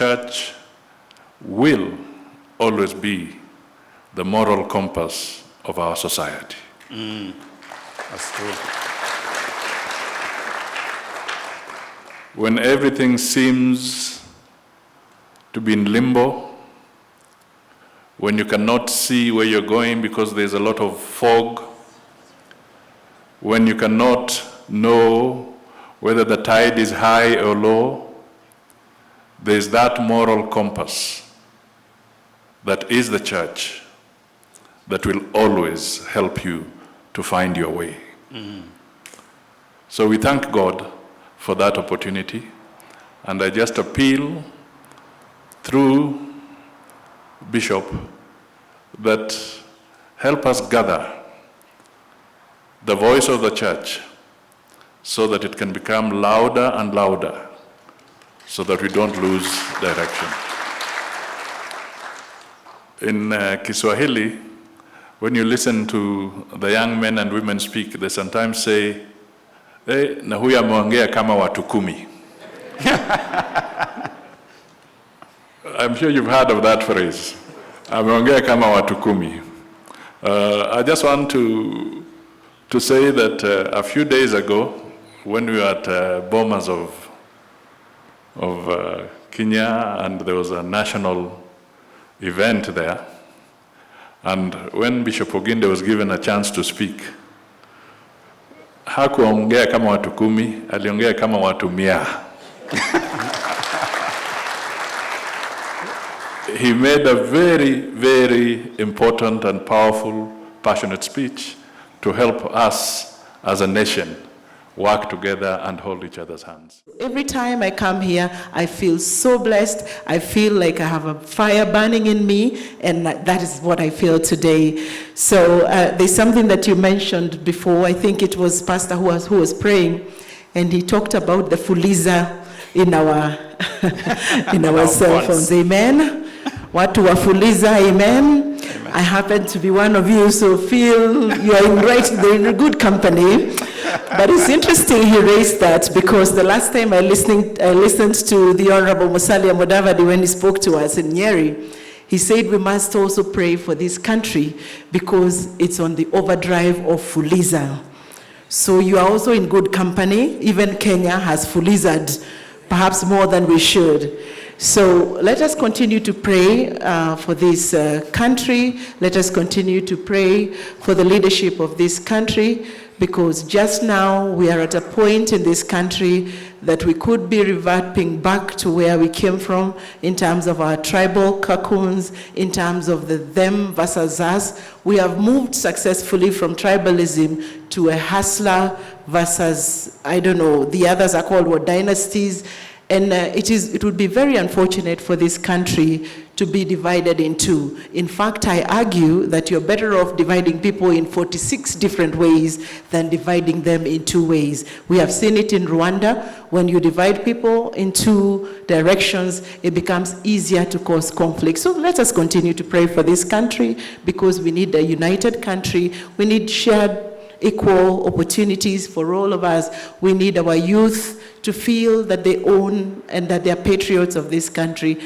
church will always be the moral compass of our society. That's true. When everything seems to be in limbo, when you cannot see where you're going because there's a lot of fog, when you cannot know whether the tide is high or low, there's that moral compass that is the church that will always help you to find your way. So we thank God for that opportunity, and I just appeal through Bishop that help us gather the voice of the church so that it can become louder and louder, so that we don't lose direction. In Kiswahili, when you listen to the young men and women speak, they sometimes say, na huyu ameongea kama watu 10. I'm sure you've heard of that phrase. Ameongea kama watu 10. I just want to say that a few days ago, when we were at Bomas of Kenya, and there was a national event there, and when Bishop Oginde was given a chance to speak, hakuongea kama watu 10, aliongea kama watu 100. He made a very, very important and powerful, passionate speech to help us as a nation work together and hold each other's hands. Every time I come here, I feel so blessed. I feel like I have a fire burning in me, and that is what I feel today. So there's something that you mentioned before. I think it was Pastor who was praying, and he talked about the fuliza in our in our cell phones. Amen. Watu wa fuliza, amen. I happen to be one of you, so feel you are in a good company. But it's interesting he raised that, because the last time I listened to the Honorable Musalia Mudavadi when he spoke to us in Nyeri, he said we must also pray for this country because it's on the overdrive of fuliza. So you are also in good company. Even Kenya has fulized, perhaps more than we should. So let us continue to pray for this country. Let us continue to pray for the leadership of this country, because just now we are at a point in this country that we could be reverting back to where we came from in terms of our tribal cocoons, in terms of the them versus us. We have moved successfully from tribalism to a hustler versus, I don't know, the others are called what, dynasties. And it would be very unfortunate for this country to be divided in two. In fact, I argue that you're better off dividing people in 46 different ways than dividing them in 2 ways. We have seen it in Rwanda. When you divide people in 2 directions, it becomes easier to cause conflict. So let us continue to pray for this country, because we need a united country. We need shared equal opportunities for all of us. We need our youth to feel that they own and that they are patriots of this country.